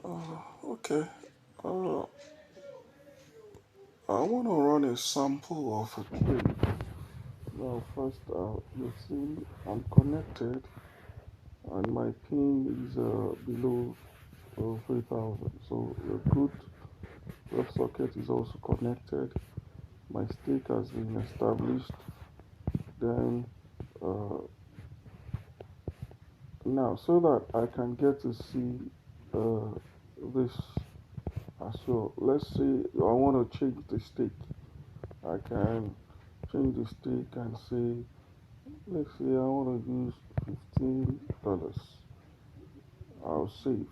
Okay. Uh, I want to run a sample of a trade. Now, first, you see, I'm connected, and my pin is below 3000. So a good web socket is also connected. My stake has been established. Then, uh, now, so that I can get to see this as well. Let's say I want to change the stake. I can change the stake and say, let's say I want to use $15. I'll save.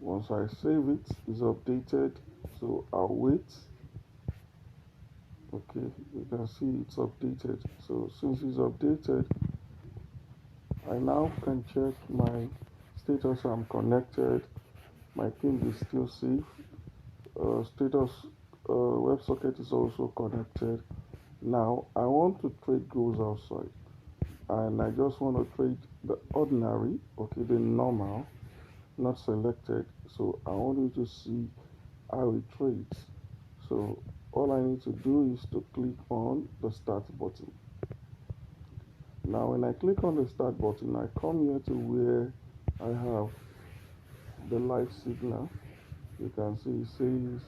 Once I save it, it's updated. So I'll wait. Okay, you can see it's updated. So since it's updated, I now can check my status. I'm connected. My ping is still safe. Status WebSocket is also connected. Now I want to trade goals outside, and I just want to trade the ordinary, okay, the normal, not selected. So I want you to see how it trades. So all I need to do is to click on the start button. Now when I click on the start button, I come here to where I have the live signal. You can see it says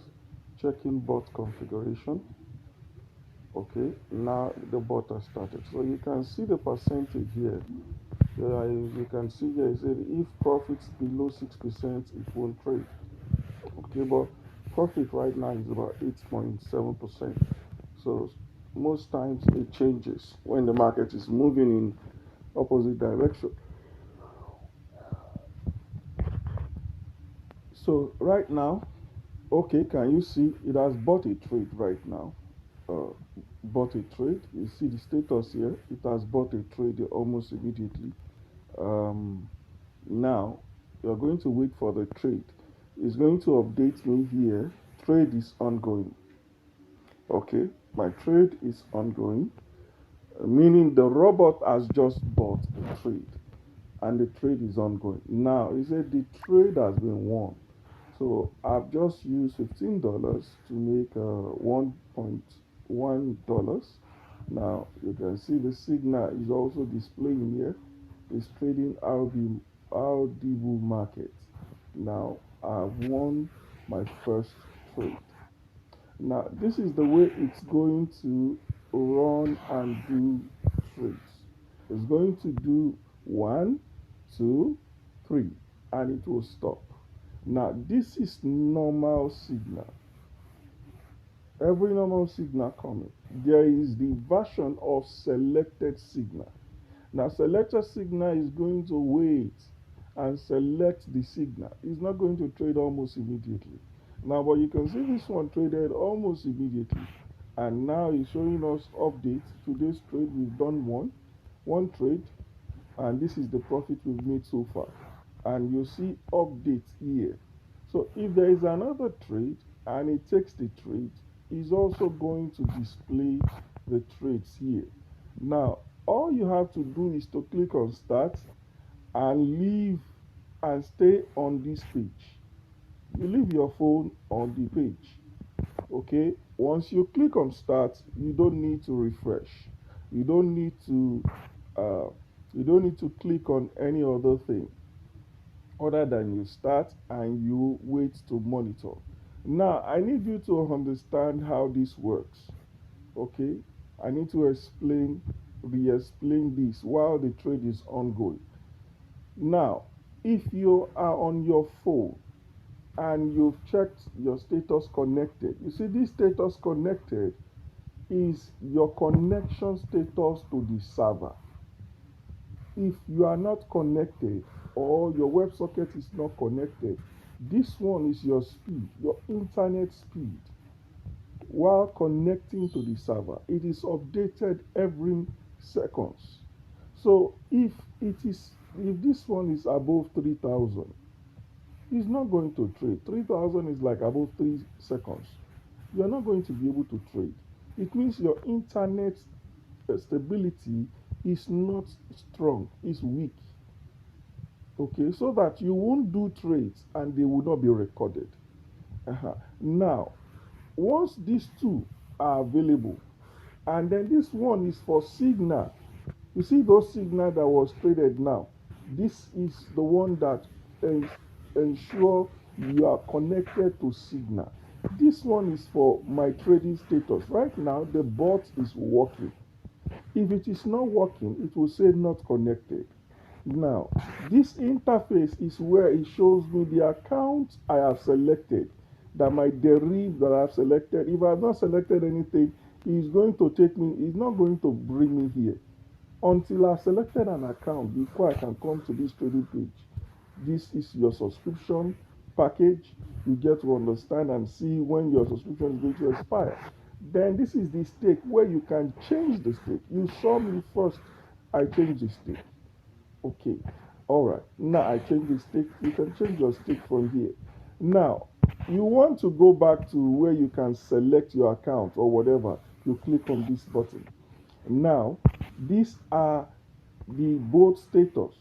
checking bot configuration. Okay, now the bot has started. So you can see the percentage here. You can see here it said if profits below 6%, it won't trade. Okay, but profit right now is about 8.7%. So most times it changes when the market is moving in opposite direction. So right now, okay, can you see it has bought a trade right now? Uh, Bought a trade. You see the status here. It has bought a trade almost immediately. Um, Now you're going to wait for the trade. It's going to update me here. Trade is ongoing. Okay, my trade is ongoing, meaning the robot has just bought a trade and the trade is ongoing. Now, he said the trade has been won. So I've just used $15 to make $1.1. Now you can see the signal is also displaying here. It's trading RD market. Now I've won my first trade. Now, this is the way it's going to run and do trades. It's going to do one, two, three, and it will stop. Now, this is normal signal. Every normal signal coming. There is the version of selected signal. Now, selected signal is going to wait and select the signal. It's not going to trade almost immediately. Now, but you can see this one traded almost immediately. And now it's showing us updates. Today's trade, we've done one trade, and this is the profit we've made so far. And you see updates here. So if there is another trade and it takes the trade, it's also going to display the trades here. Now, all you have to do is to click on start and leave and stay on this page. You leave your phone on the page. Okay, once you click on start, you don't need to refresh. You don't need to uh, you don't need to click on any other thing other than you start and you wait to monitor. Now I need you to understand how this works. Okay, I need to re-explain this while the trade is ongoing. Now, if you are on your phone and you've checked your status connected, you see this status connected is your connection status to the server. If you are not connected or your WebSocket is not connected, this one is your speed, your internet speed. While connecting to the server, it is updated every seconds. So if this one is above 3000, it's not going to trade. 3000 is like above 3 seconds. You're not going to be able to trade. It means your internet stability is not strong, it's weak. Okay, so that you won't do trades and they will not be recorded. Now, once these two are available, and then this one is for signal. You see those signal that was traded now. This is the one that ensure you are connected to signal. This one is for my trading status. Right now, the bot is working. If it is not working, it will say not connected. Now, this interface is where it shows me the account I have selected, that my Deriv that I have selected. If I have not selected anything, it's going to take me, it's not going to bring me here until I've selected an account before I can come to this trading page. This is your subscription package. You get to understand and see when your subscription is going to expire. Then this is the stake where you can change the stake. You saw me first, I changed the stake. Okay, all right. Now I change the stake. You can change your stake from here. Now, you want to go back to where you can select your account or whatever. You click on this button. Now, these are the both status.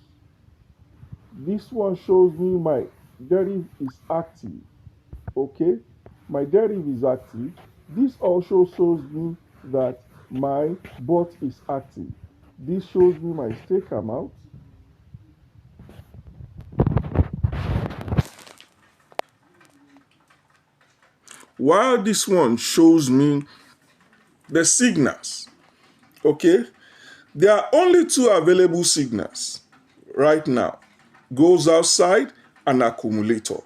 This one shows me my Deriv is active. Okay, my Deriv is active. This also shows me that my bot is active. This shows me my stake amount. While this one shows me the signals. Okay, there are only two available signals right now: goes outside and accumulator.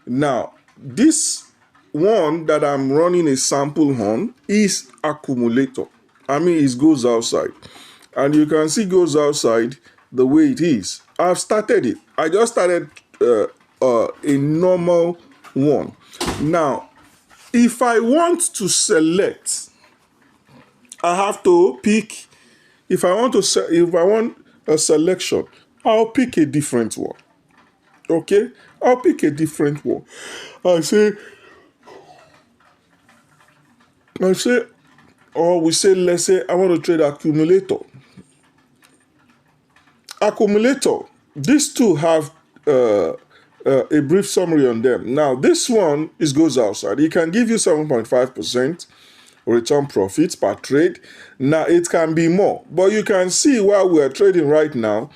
Now, this one that I'm running a sample on is accumulator. I mean, it goes outside, and you can see goes outside the way it is. I've started it. I just started a normal one. Now, if I want to select, I have to pick. If I want a selection, I'll pick a different one. Okay, I'll pick a different one. I say, I say, or we say, let's say I want to trade accumulator. Accumulator. These two have a brief summary on them. Now, this one goes outside. It can give you 7.5% return profits per trade. Now, it can be more, but you can see while we're trading right now,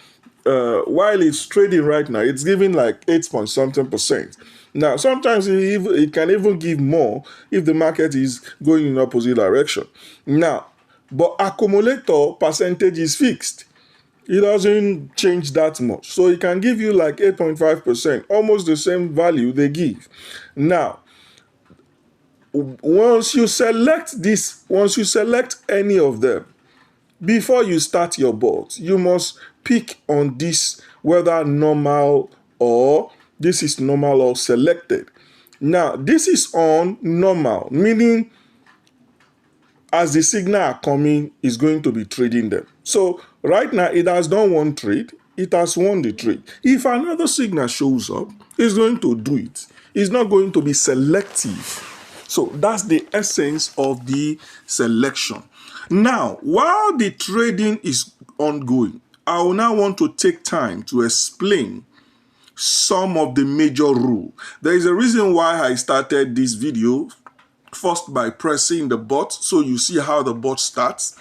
while it's trading right now, it's giving like 8 point something percent. Now, sometimes it can even give more if the market is going in opposite direction. Now, but accumulator percentage is fixed. It doesn't change that much. So it can give you like 8.5%, almost the same value they give. Now, once you select any of them, before you start your bot, you must pick on this whether normal or this is normal or selected. Now, this is on normal, meaning as the signal are coming, is going to be trading them. So right now, it has done one trade. It has won the trade. If another signal shows up, it's going to do it. It's not going to be selective. So that's the essence of the selection. Now, while the trading is ongoing, I will now want to take time to explain some of the major rules. There is a reason why I started this video first by pressing the bot, so you see how the bot starts.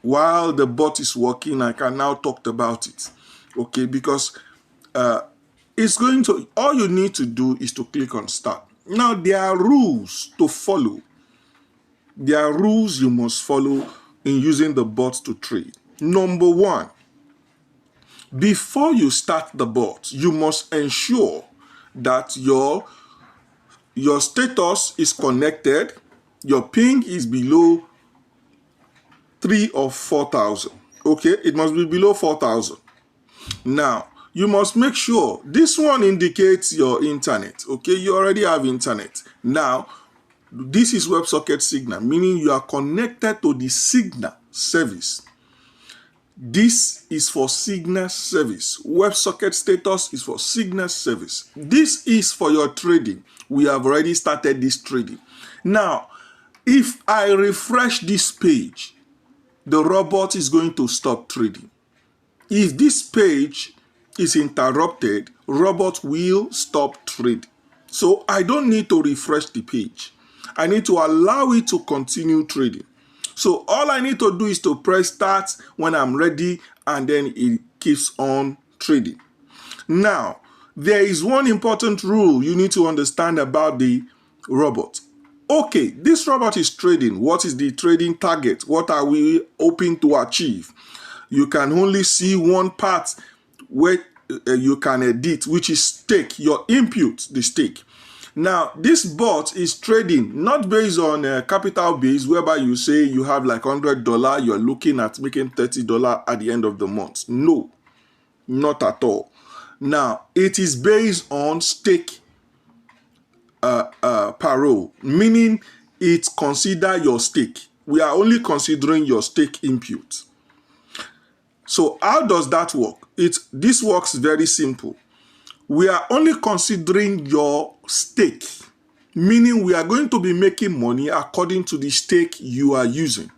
While the bot is working, I can now talk about it. Okay, because it's going to, all you need to do is to click on start. Now, there are rules to follow. There are rules you must follow in using the bot to trade. Number one, before you start the bot, you must ensure that your status is connected, your ping is below 3 or 4,000. Okay, it must be below 4,000. Now, you must make sure this one indicates your internet. Okay, you already have internet. Now, this is WebSocket Signal, meaning you are connected to the Signal service. This is for Signal service. WebSocket status is for Signal service. This is for your trading. We have already started this trading. Now, if I refresh this page, the robot is going to stop trading. If this page is interrupted, robot will stop trading. So I don't need to refresh the page. I need to allow it to continue trading. So all I need to do is to press start when I'm ready, and then it keeps on trading. Now, there is one important rule you need to understand about the robot. Okay, this robot is trading. What is the trading target? What are we hoping to achieve? You can only see one part where you can edit, which is stake, your input, the stake. Now, this bot is trading not based on capital base, whereby you say you have like $100, you're looking at making $30 at the end of the month. No, not at all. Now, it is based on stake parole, meaning it consider your stake. We are only considering your stake input. So how does that work? This works very simple. We are only considering your stake, meaning we are going to be making money according to the stake you are using,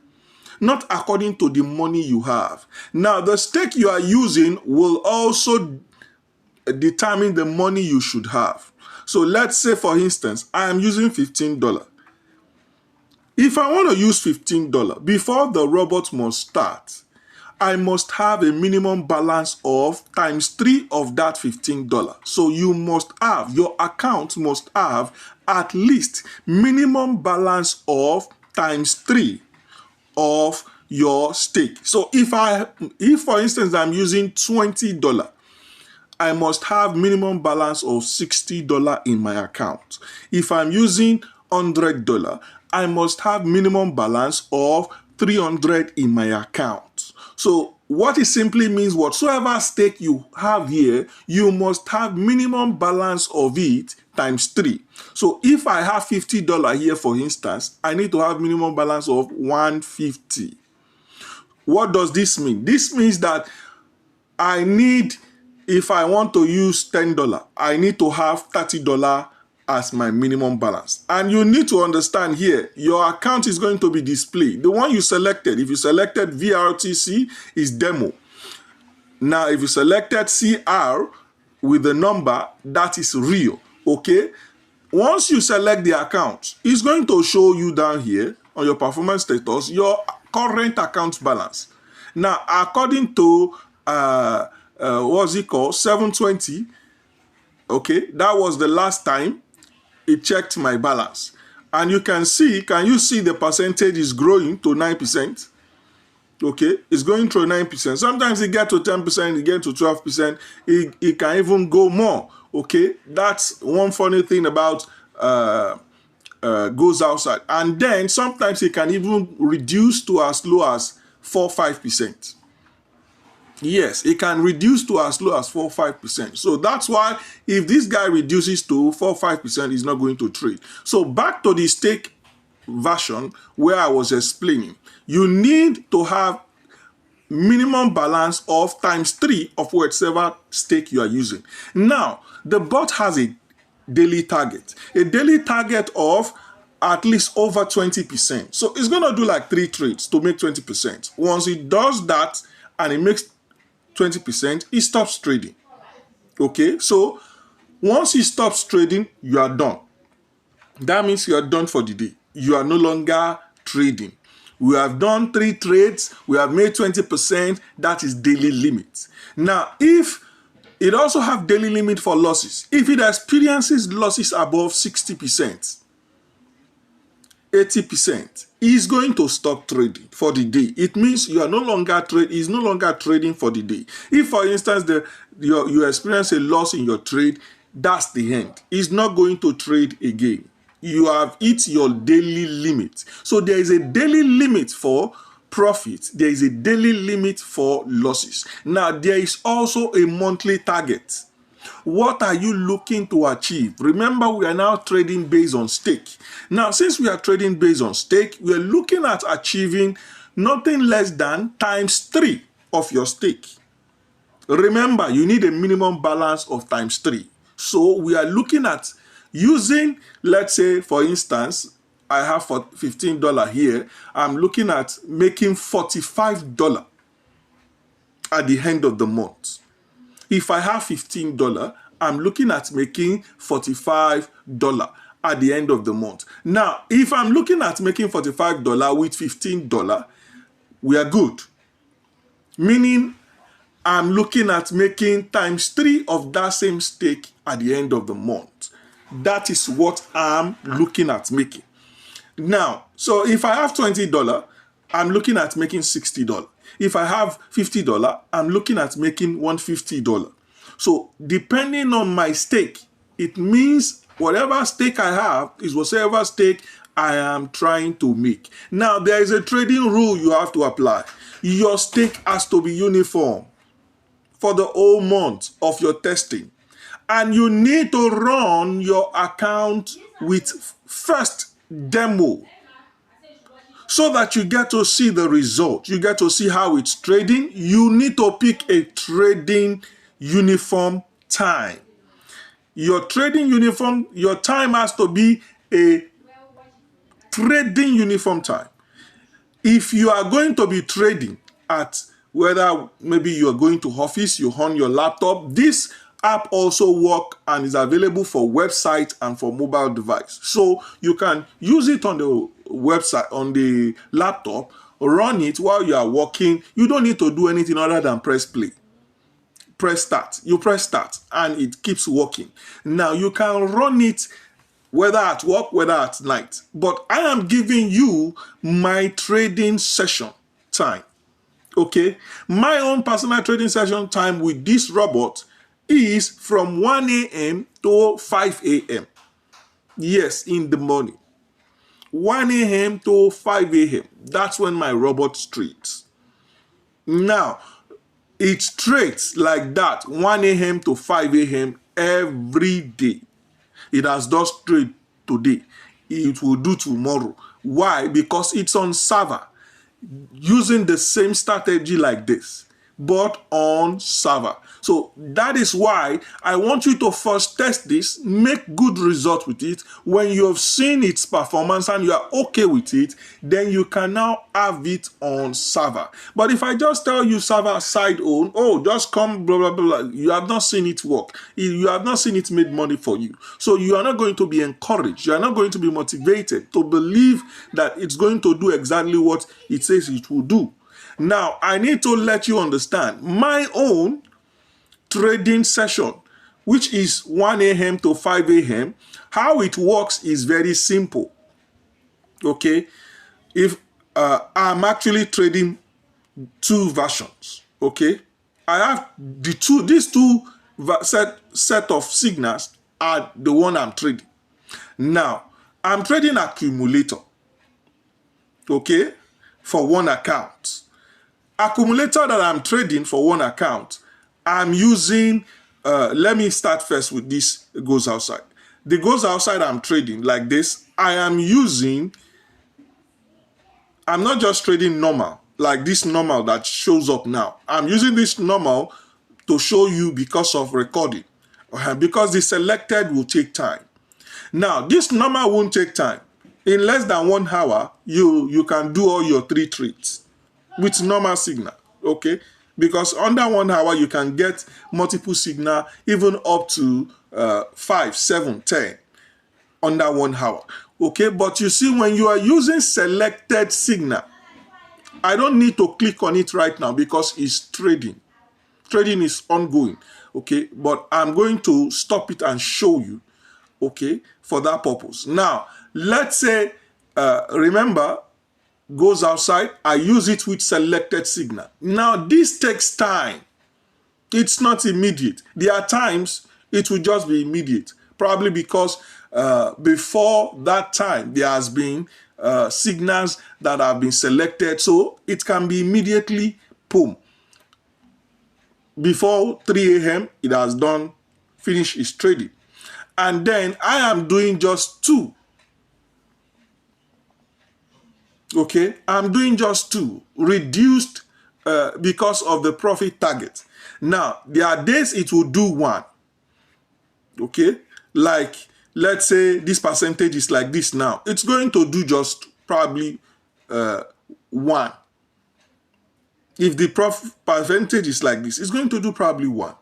not according to the money you have. Now, the stake you are using will also determine the money you should have. So let's say, for instance, I am using $15. If I want to use $15, before the robot must start, I must have a minimum balance of times 3 of that $15. So your account must have at least minimum balance of times 3 of your stake. So if for instance I'm using $20, I must have minimum balance of $60 in my account. If I'm using $100, I must have minimum balance of $300 in my account. So what it simply means, whatsoever stake you have here, you must have minimum balance of it times 3. So if I have $50 here, for instance, I need to have minimum balance of $150. What does this mean? This means that if I want to use $10, I need to have $30 as my minimum balance. And you need to understand here, your account is going to be displayed. The one you selected, if you selected VRTC, is demo. Now, if you selected CR with the number, that is real, okay? Once you select the account, it's going to show you down here on your performance status, your current account balance. Now, according to, what's it called, 720, okay, that was the last time it checked my balance. And you can you see the percentage is growing to 9%? Okay, it's going through 9%. Sometimes it gets to 10%, it gets to 12%. It can even go more. Okay, that's one funny thing about goes outside. And then sometimes it can even reduce to as low as 4-5%. Yes, it can reduce to as low as 4-5%. So that's why if this guy reduces to 4-5%, he's not going to trade. So back to the stake version where I was explaining, you need to have minimum balance of times 3 of whatever stake you are using. Now, the bot has a daily target of at least over 20%. So it's going to do like 3 trades to make 20%. Once it does that and it makes 20%, it stops trading. Okay, so once it stops trading, you are done. That means you are done for the day. You are no longer trading. We have done 3 trades, we have made 20%, that is daily limit. Now, if it also have daily limit for losses, if it experiences losses above 60%, 80%, is going to stop trading for the day. It means you are no longer trading for the day. If, for instance, you experience a loss in your trade, that's the end. It's not going to trade again. You have hit your daily limit. So there is a daily limit for profit. There is a daily limit for losses. Now, there is also a monthly target. What are you looking to achieve? Remember, we are now trading based on stake. Now, since we are trading based on stake, we are looking at achieving nothing less than times 3 of your stake. Remember, you need a minimum balance of times 3. So we are looking at using, let's say, for instance, I have for $15 here. I'm looking at making $45 at the end of the month. If I have $15, I'm looking at making $45 at the end of the month. Now, if I'm looking at making $45 with $15, we are good. Meaning, I'm looking at making times 3 of that same stake at the end of the month. That is what I'm looking at making. Now, so if I have $20, I'm looking at making $60. If I have $50, I'm looking at making $150. So depending on my stake, it means whatever stake I have is whatever stake I am trying to make. Now, there is a trading rule you have to apply. Your stake has to be uniform for the whole month of your testing. And you need to run your account with first demo so that you get to see the result. You get to see how it's trading. You need to pick a trading uniform time. Your trading uniform, your time has to be a trading uniform time. If you are going to be trading at whether maybe you're going to office, you on your laptop, this app also work and is available for website and for mobile device. So you can use it on the website, on the laptop, run it while you are working. You don't need to do anything other than press play. Press start. You press start and it keeps working. Now you can run it whether at work, whether at night. But I am giving you my trading session time. Okay? My own personal trading session time with this robot is from 1 a.m. to 5 a.m. Yes, in the morning. 1 a.m. to 5 a.m. That's when my robot trades. Now, it trades like that 1 a.m. to 5 a.m. every day. It has just trade today. It will do tomorrow. Why? Because it's on server. Using the same strategy like this, but on server. So that is why I want you to first test this, make good result with it. When you have seen its performance and you are okay with it, then you can now have it on server. But if I just tell you server side own, oh, just come, blah, blah, blah, you have not seen it work. You have not seen it made money for you. So you are not going to be encouraged. You are not going to be motivated to believe that it's going to do exactly what it says it will do. Now, I need to let you understand my own trading session, which is 1 a.m. to 5 a.m. How it works is very simple. Okay, if I'm actually trading 2 versions. Okay, I have these two set of signals are the one I'm trading. Now, I'm trading accumulator. Okay, for one account. Accumulator that I'm trading for one account, I'm using, let me start first with this goes outside. The goes outside I'm trading like this. I'm not just trading normal, like this normal that shows up now. I'm using this normal to show you because of recording. Because the selected will take time. Now, this normal won't take time. In less than 1 hour, you can do all your 3 trades with normal signal, okay? Because under 1 hour, you can get multiple signal, even up to 5, 7, 10 under 1 hour, okay? But you see, when you are using selected signal, I don't need to click on it right now because it's trading. Trading is ongoing, okay? But I'm going to stop it and show you, okay, for that purpose. Now, let's say, remember, goes outside, I use it with selected signal. Now, this takes time. It's not immediate. There are times it will just be immediate, probably because before that time, there has been signals that have been selected, so it can be immediately, boom. Before 3 a.m., it has done, finished its trading. And then I am doing just 2. Okay, I'm doing just 2, reduced because of the profit target. Now, there are days it will do 1. Okay, like let's say this percentage is like this now. It's going to do just probably 1. If the profit percentage is like this, it's going to do probably 1.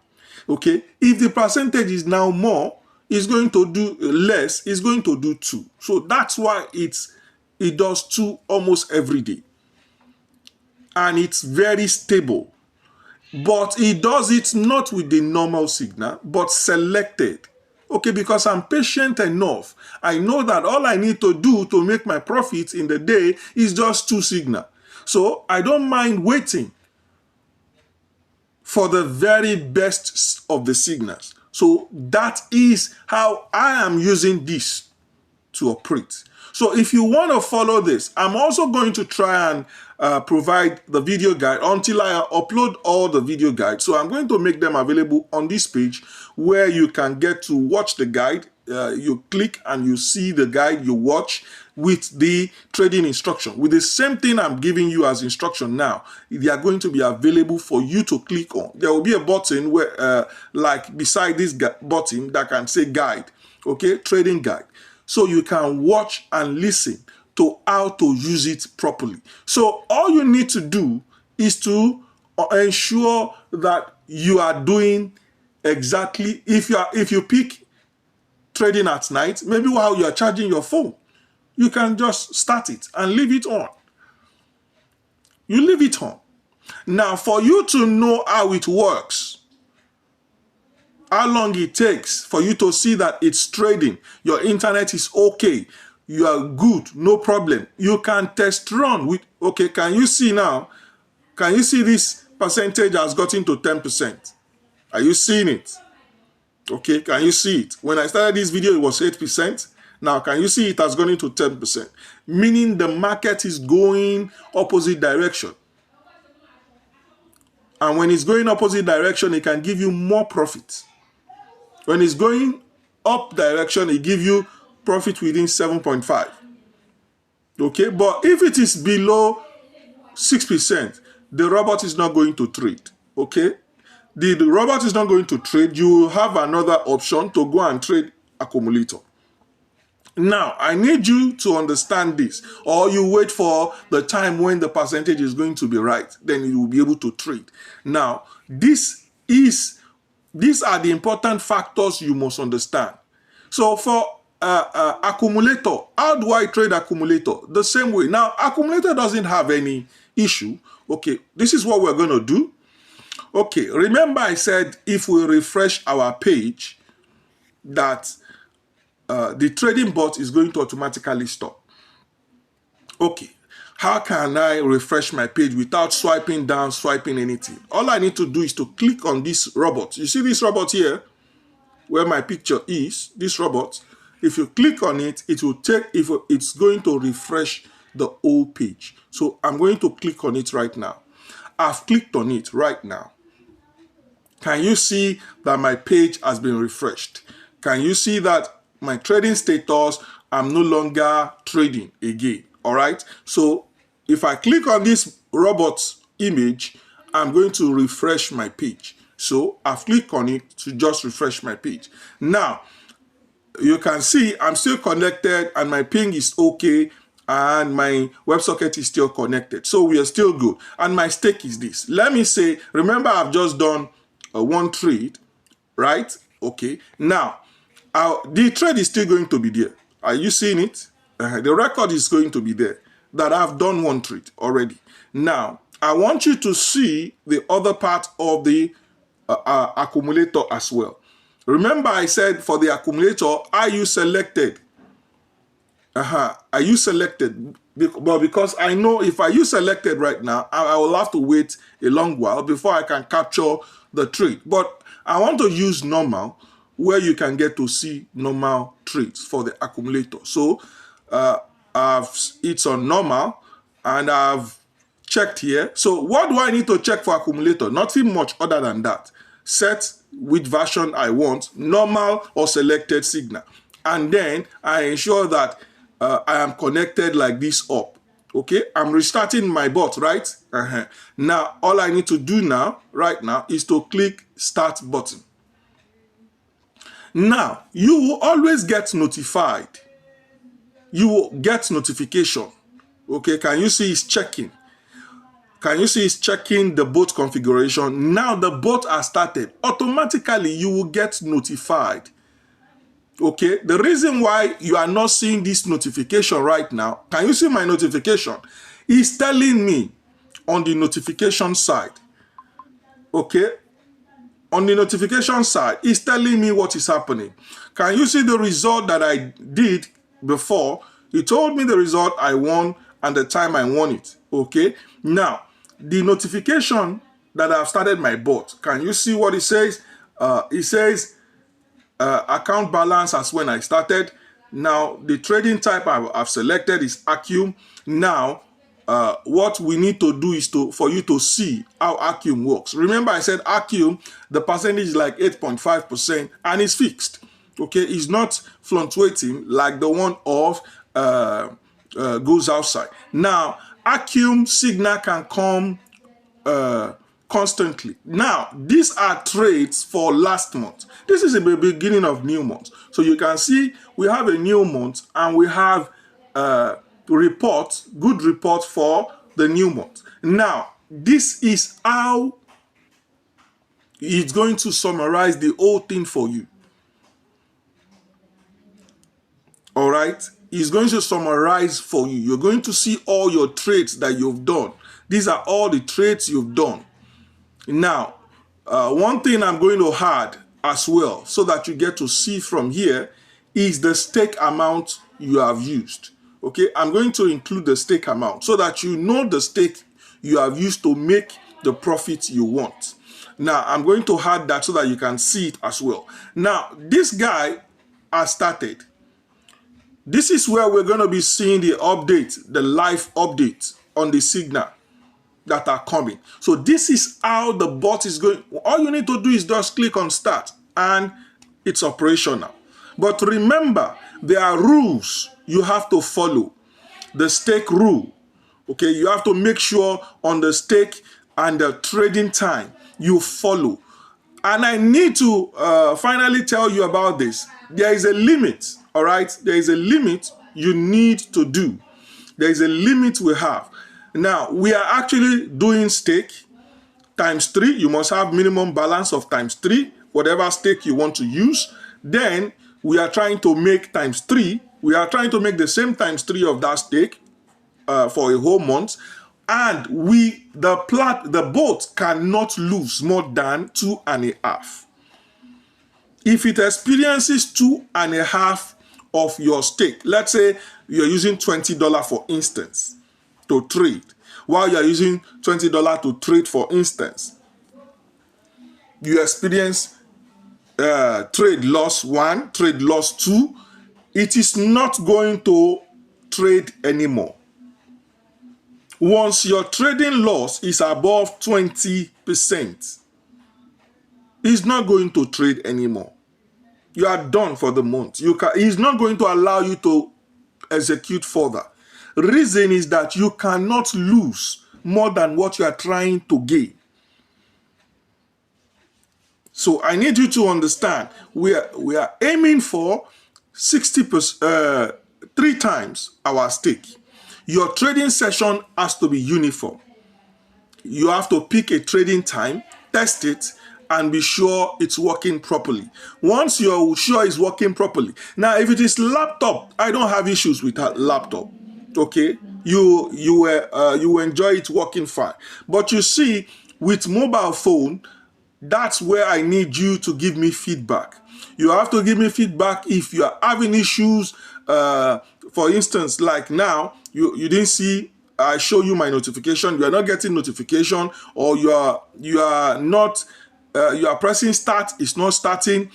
Okay, if the percentage is now more, it's going to do less, it's going to do 2. So that's why it does 2 almost every day. And it's very stable. But it does it not with the normal signal, but selected. Okay, because I'm patient enough. I know that all I need to do to make my profit in the day is just 2 signal. So I don't mind waiting for the very best of the signals. So that is how I am using this to operate. So if you want to follow this, I'm also going to try and provide the video guide until I upload all the video guides. So I'm going to make them available on this page where you can get to watch the guide. You click and you see the guide, you watch with the trading instruction. With the same thing I'm giving you as instruction now, they are going to be available for you to click on. There will be a button where, like beside this button that can say guide, okay, trading guide. So you can watch and listen to how to use it properly. So all you need to do is to ensure that you are doing exactly, if you pick trading at night, maybe while you are charging your phone, you can just start it and leave it on. You leave it on. Now, for you to know how it works, how long it takes for you to see that it's trading, your internet is okay, you are good, no problem. You can test run with, okay, can you see now? Can you see this percentage has gotten to 10%? Are you seeing it? Okay, can you see it? When I started this video, it was 8%. Now, can you see it has gone into 10%? Meaning the market is going opposite direction. And when it's going opposite direction, it can give you more profit. When it's going up direction, it gives you profit within 7.5. Okay, but if it is below 6%, the robot is not going to trade. Okay, the robot is not going to trade. You have another option to go and trade accumulator. Now, I need you to understand this, or you wait for the time when the percentage is going to be right, then you will be able to trade. Now, these are the important factors you must understand. So for accumulator, how do I trade accumulator? The same way. Now, accumulator doesn't have any issue. Okay, this is what we're going to do. Okay, remember I said if we refresh our page that the trading bot is going to automatically stop. Okay, how can I refresh my page without swiping down, swiping anything? All I need to do is to click on this robot. You see this robot here, where my picture is, this robot. If you click on it, it will take, it's going to refresh the whole page. So I'm going to click on it right now. I've clicked on it right now. Can you see that my page has been refreshed? Can you see that my trading status, I'm no longer trading again? All right. So if I click on this robot image, I'm going to refresh my page. So I've clicked on it to just refresh my page. Now, you can see I'm still connected and my ping is okay and my WebSocket is still connected. So we are still good. And my stake is this. Let me say, remember I've just done one trade, right? Okay. Now, the trade is still going to be there. Are you seeing it? The record is going to be there that I've done one trade already. Now, I want you to see the other part of the accumulator as well. Remember I said for the accumulator, are you selected? Are you selected? But because I know if I use selected right now, I will have to wait a long while before I can capture the trade. But I want to use normal, where you can get to see normal trades for the accumulator. So it's on normal and I've checked here. So what do I need to check for accumulator? Nothing much other than that. Set which version I want, normal or selected signal. And then I ensure that I am connected like this up. Okay, I'm restarting my bot, right? Now, all I need to do now, right now, is to click start button. Now, you will always get notified. You will get notification. Okay, can you see it's checking? Can you see it's checking the bot configuration? Now the bot has started. Automatically, you will get notified. Okay, the reason why you are not seeing this notification right now, can you see my notification? It's telling me on the notification side. Okay, on the notification side, it's telling me what is happening. Can you see the result that I did before? It told me the result I won and the time I won it. Okay, now the notification that I've started my bot, can you see what it says? It says account balance as when I started. Now the trading type I've selected is Acum. Now what we need to do is for you to see how Acum works. Remember I said Acum, the percentage is like 8.5% and it's fixed. Okay, it's not fluctuating like the one of goes outside. Now Acum signal can come constantly. Now, these are trades for last month. This is the beginning of new month. So you can see we have a new month and we have good report for the new month. Now, this is how it's going to summarize the whole thing for you. All right? It's going to summarize for you. You're going to see all your trades that you've done. These are all the trades you've done. Now, one thing I'm going to add as well, so that you get to see from here, is the stake amount you have used. Okay, I'm going to include the stake amount so that you know the stake you have used to make the profit you want. Now, I'm going to add that so that you can see it as well. Now, this guy has started. This is where we're going to be seeing the update, the live update on the signal that are coming. So this is how the bot is going. All you need to do is just click on start and it's operational. But remember, there are rules you have to follow. The stake rule. Okay, you have to make sure on the stake and the trading time you follow. And I need to finally tell you about this. There is a limit, all right? There is a limit you need to do. There is a limit we have. Now, we are actually doing stake times 3. You must have minimum balance of times 3, whatever stake you want to use. Then we are trying to make times 3. We are trying to make the same times 3 of that stake for a whole month. And the bot cannot lose more than 2.5. If it experiences 2.5 of your stake, let's say you're using $20 for instance, to trade, while you are using $20 to trade, for instance, you experience trade loss 1, trade loss 2, it is not going to trade anymore. Once your trading loss is above 20%, it's not going to trade anymore. You are done for the month. It's not going to allow you to execute further. Reason is that you cannot lose more than what you are trying to gain. So I need you to understand, we are aiming for 60%, 3 times our stake. Your trading session has to be uniform. You have to pick a trading time, test it, and be sure it's working properly. Once you're sure it's working properly. Now, if it is laptop, I don't have issues with that laptop. Okay, you enjoy it working fine. But you see, with mobile phone, that's where I need you to give me feedback. You have to give me feedback if you are having issues. For instance, like now, you didn't see I show you my notification. You are not getting notification, or you are not. You are pressing start. It's not starting.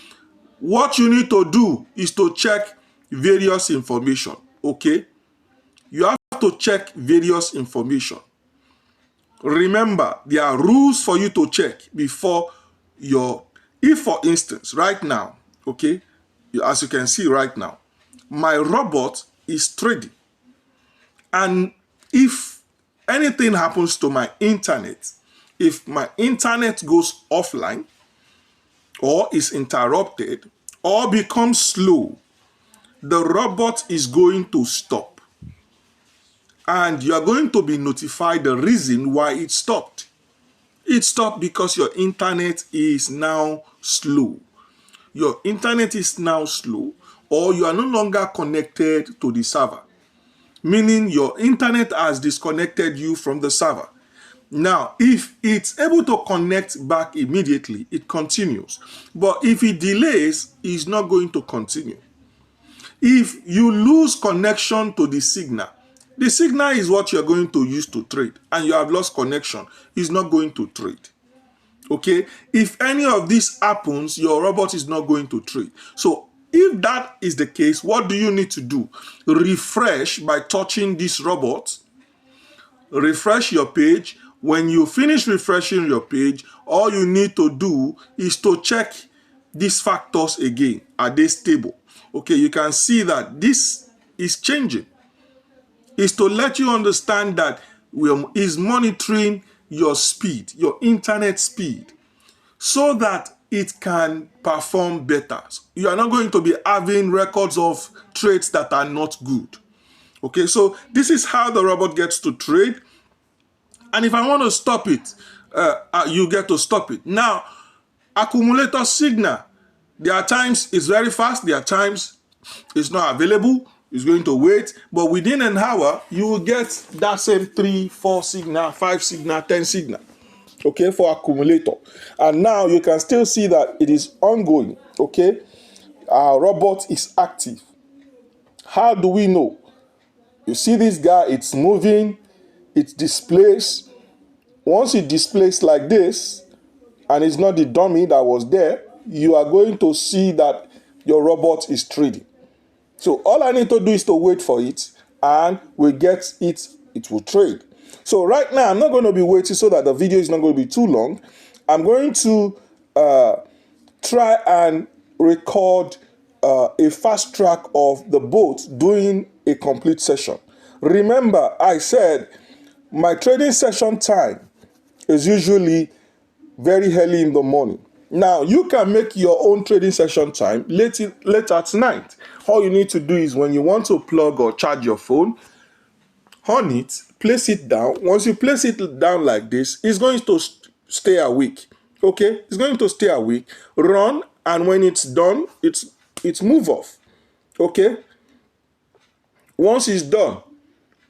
What you need to do is to check various information. Okay. You have to check various information. Remember, there are rules for you to check before if for instance, right now, okay, as you can see right now, my robot is trading. And if anything happens to my internet, if my internet goes offline, or is interrupted, or becomes slow, the robot is going to stop. and you are going to be notified the reason why it stopped. It stopped because your internet is now slow. Your internet is now slow, or you are no longer connected to the server, meaning your internet has disconnected you from the server. Now, if it's able to connect back immediately, it continues. But if it delays, it's not going to continue. If you lose connection to the signal is what you're going to use to trade, and you have lost connection, it's not going to trade. Okay? If any of this happens, your robot is not going to trade. So if that is the case, what do you need to do? Refresh by touching this robot. Refresh your page. When you finish refreshing your page, all you need to do is to check these factors again. Are they stable? Okay, you can see that this is changing. It's to let you understand that is monitoring your speed, your internet speed, so that it can perform better. You are not going to be having records of trades that are not good. Okay, so this is how the robot gets to trade. And if I want to stop it, you get to stop it. Now, accumulator signal, there are times it's very fast, there are times it's not available, it's going to wait, but within an hour, you will get that same 3, 4 signal, 5 signal, 10 signal, okay, for accumulator. And now you can still see that it is ongoing, okay? Our robot is active. How do we know? You see this guy, it's moving, it displays. Once it displays like this, and it's not the dummy that was there, you are going to see that your robot is trading. So all I need to do is to wait for it, and we get it, it will trade. So right now, I'm not going to be waiting so that the video is not going to be too long. I'm going to try and record a fast track of the boat doing a complete session. Remember, I said my trading session time is usually very early in the morning. Now, you can make your own trading session time late at night. All you need to do is when you want to plug or charge your phone, on it, place it down. Once you place it down like this, it's going to stay awake. Okay? It's going to stay awake. Run, and when it's done, it's move off. Okay? Once it's done,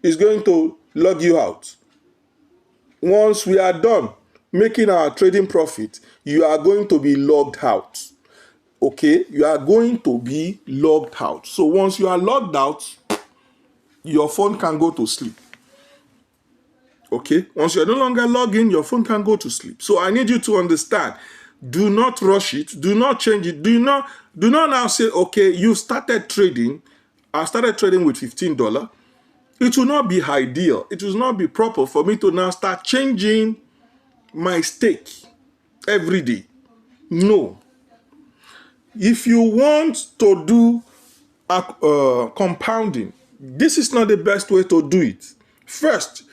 it's going to log you out. Once we are done making our trading profit, you are going to be logged out. Okay? You are going to be logged out. So once you are logged out, your phone can go to sleep. Okay? Once you're no longer logged in, your phone can go to sleep. So I need you to understand. Do not rush it. Do not change it. Do not now say, okay, you started trading. I started trading with $15. It will not be ideal. It will not be proper for me to now start changing my stake every day. No. If you want to do compounding, this is not the best way to do it. First,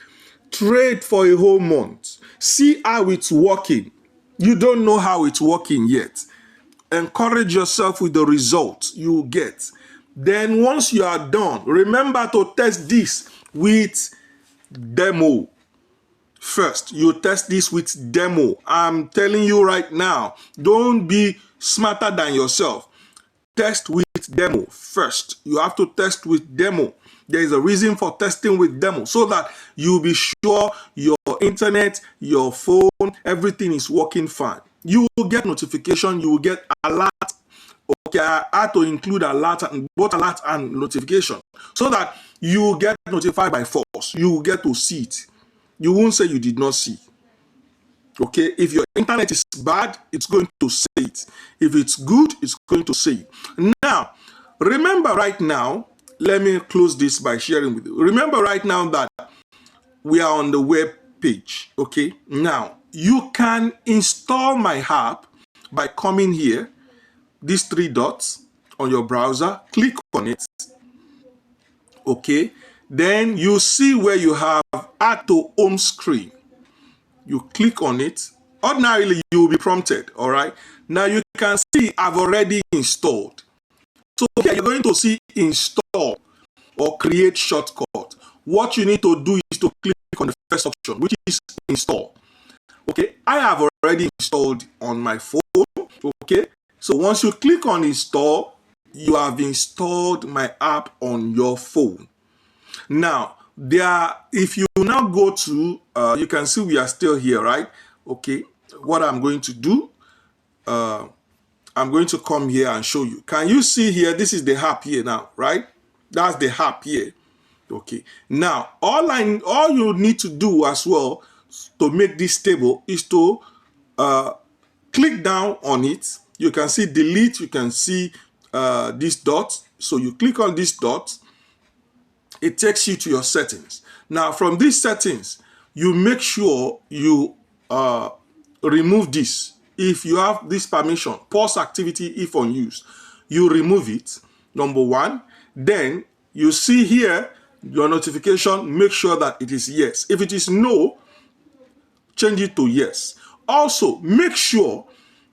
trade for a whole month. See how it's working. You don't know how it's working yet. Encourage yourself with the results you get. Then once you are done, remember to test this with demo. First, you test this with demo. I'm telling you right now, don't be smarter than yourself. Test with demo first. You have to test with demo. There is a reason for testing with demo, so that you'll be sure your internet, your phone, everything is working fine. You will get notification, you will get alert. Okay, I had to include alert, both alert and notification, so that you will get notified by force. You will get to see it. You won't say you did not see. Okay, if your internet is bad, it's going to say it. If it's good, it's going to say it. Now, remember right now, let me close this by sharing with you. Remember right now that we are on the web page. Okay, now you can install my app by coming here, these 3 dots on your browser, click on it. Okay, then you see where you have add to home screen. You click on it. Ordinarily, you will be prompted. All right. Now you can see I've already installed. So here you're going to see install or create shortcut. what you need to do is to click on the first option, which is install. Okay, I have already installed on my phone. Okay, so once you click on install, you have installed my app on your phone. Now, if you now go to, you can see we are still here, right? Okay, what I'm going to do, I'm going to come here and show you. Can you see here? This is the app here now, right? That's the app here. Okay. Now, all you need to do as well to make this stable is to click down on it. You can see delete. You can see this dot. So you click on this dot. It takes you to your settings. Now, from these settings, you make sure you remove this. If you have this permission, pause activity if unused, you remove it, number one. Then you see here your notification, make sure that it is yes. If it is no, change it to yes. Also, make sure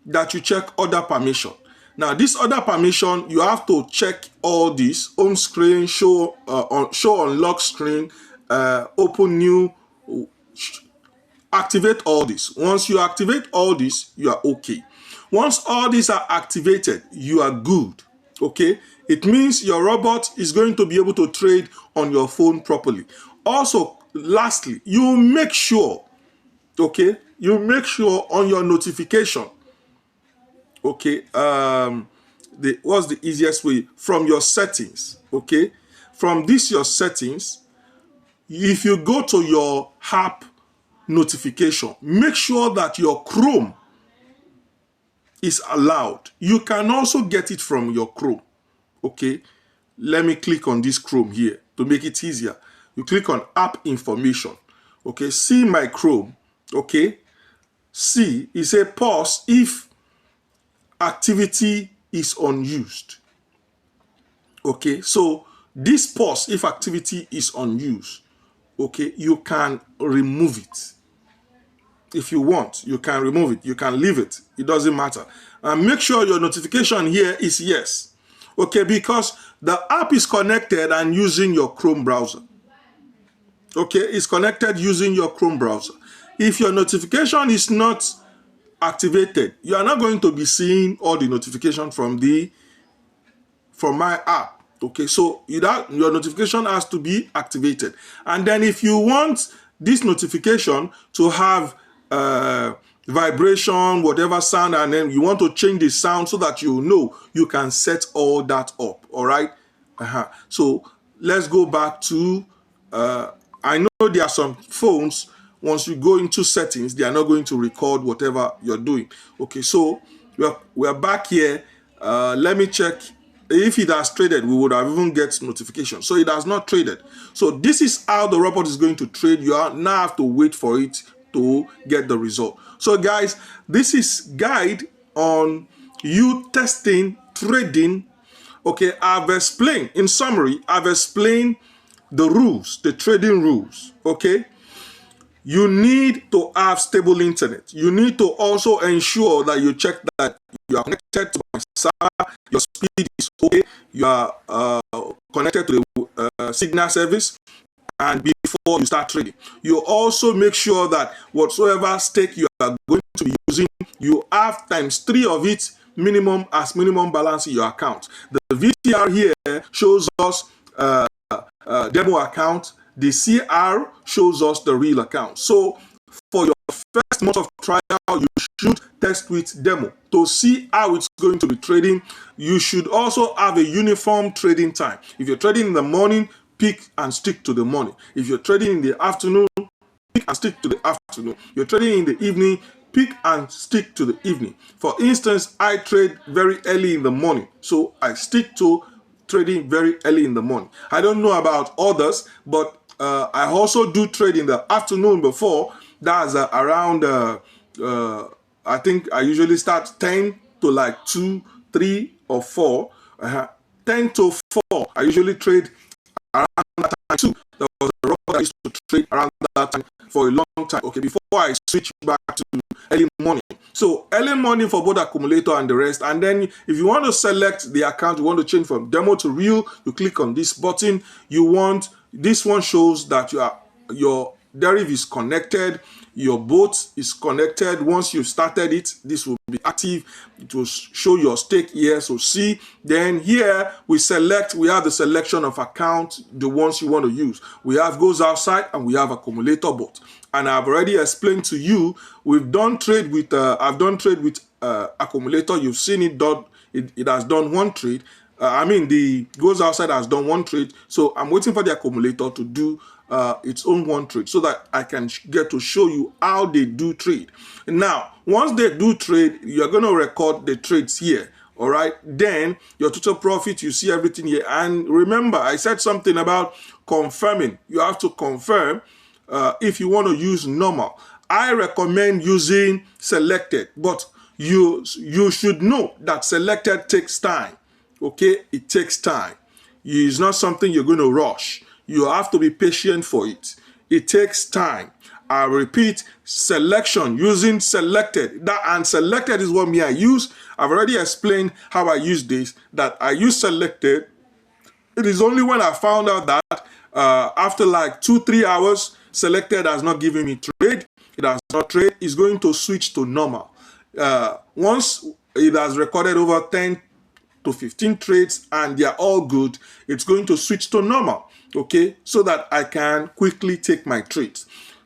that you check other permission. Now, this other permission, you have to check all this: home screen, show on lock screen, open new, activate all this. Once you activate all this, you are okay. Once all these are activated, you are good. Okay, it means your robot is going to be able to trade on your phone properly. Also, lastly, you make sure, okay, you make sure on your notification, okay, what's the easiest way? From your settings, okay, from this your settings, if you go to your app notification, make sure that your Chrome is allowed. You can also get it from your Chrome. Okay, let me click on this Chrome here to make it easier. You click on app information. Okay, see my Chrome. Okay, see, it says pause if activity is unused. Okay, so this pause if activity is unused, okay, you can remove it. If you want, you can remove it. You can leave it. It doesn't matter. And make sure your notification here is yes. Okay, because the app is connected and using your Chrome browser. Okay, it's connected using your Chrome browser. If your notification is not activated, you are not going to be seeing all the notification from my app. Okay, so your notification has to be activated. And then if you want this notification to have vibration, whatever sound, and then you want to change the sound so that you know, you can set all that up. All right. So let's go back to, I know there are some phones, once you go into settings, they are not going to record whatever you're doing. Okay, so we're back here. Let me check. If it has traded, we would have even get notification. So it has not traded. So this is how the robot is going to trade. You now have to wait for it to get the result. So guys, this is guide on you testing trading. Okay, I've explained, in summary, I've explained the rules, the trading rules. Okay, you need to have stable internet. You need to also ensure that you check that you are connected to my server, your speed is okay, you are connected to the signal service, and before you start trading. You also make sure that whatsoever stake you are going to be using, you have ×3 of it minimum as minimum balance in your account. The VTR here shows us demo account. The CR shows us the real account. So for your first month of trial, you should test with demo to see how it's going to be trading. You should also have a uniform trading time. If you're trading in the morning, pick and stick to the morning. If you're trading in the afternoon, pick and stick to the afternoon. You're trading in the evening, pick and stick to the evening. For instance, I trade very early in the morning, so I stick to trading very early in the morning. I don't know about others, but I also do trade in the afternoon before. That's around, I think I usually start 10 to like 2, 3, or 4. 10 to 4, I usually trade around that time too. There was a robot I used to to trade around that time for a long time. Okay, before I switch back to early morning. So early morning for both accumulator and the rest. And then if you want to select the account, you want to change from demo to real, you click on this button. This one shows that your Deriv is connected, your boat is connected. Once you've started it, this will be active. It will show your stake here. So see, then here we have the selection of account, the ones you want to use. We have goes outside and we have accumulator bot. And I've already explained to you, I've done trade with accumulator. You've seen it done. It has done one trade. The goes outside has done one trade. So I'm waiting for the accumulator to do its own one trade so that I can get to show you how they do trade. Now, once they do trade, you're going to record the trades here. All right. Then your total profit, you see everything here. And remember, I said something about confirming. You have to confirm if you want to use normal. I recommend using selected, but you should know that selected takes time. Okay, it takes time. It's not something you're going to rush. You have to be patient for it. It takes time. I repeat, selection, using selected. And selected is what I use. I've already explained how I use this, that I use selected. It is only when I found out that after like 2-3 hours, selected has not given me trade. It has not trade. It's going to switch to normal. Once it has recorded over 10 to 15 trades and they are all good, it's going to switch to normal, okay, so that I can quickly take my trades.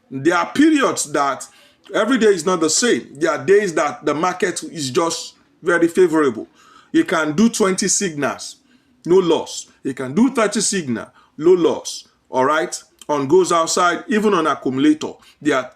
There are periods that every day is not the same. There are days that the market is just very favorable. You can do 20 signals, no loss. You can do 30 signal, no loss. All right, on goes outside, even on accumulator, there are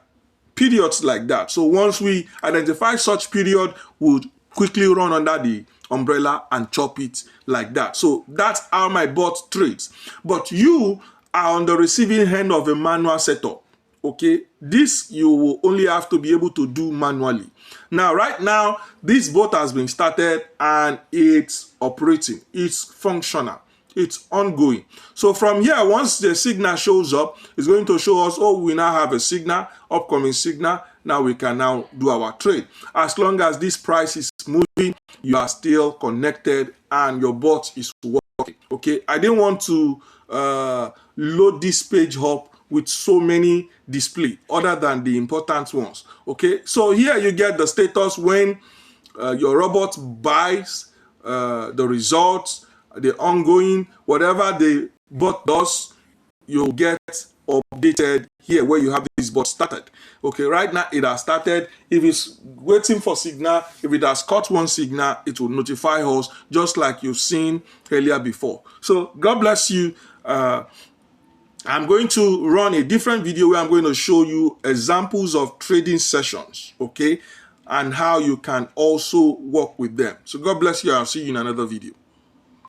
periods like that. So once we identify such period, we'll quickly run under the umbrella and chop it like that. So that's how my bot trades. But you are on the receiving end of a manual setup. Okay, this you will only have to be able to do manually. Now, right now, this bot has been started and it's operating. It's functional. It's ongoing. So from here, once the signal shows up, it's going to show us, oh, we now have a signal, upcoming signal. Now we can now do our trade. As long as this price is moving, you are still connected and your bot is working. Okay, I didn't want to load this page up with so many display other than the important ones. Okay, so here you get the status when your robot buys, the results, the ongoing, whatever the bot does, you'll get updated here where you have this bot started. Okay, right now it has started. If it's waiting for signal, if it has caught one signal, it will notify us just like you've seen earlier before. So God bless you. I'm going to run a different video where I'm going to show you examples of trading sessions, okay, and how you can also work with them. So God bless you. I'll see you in another video.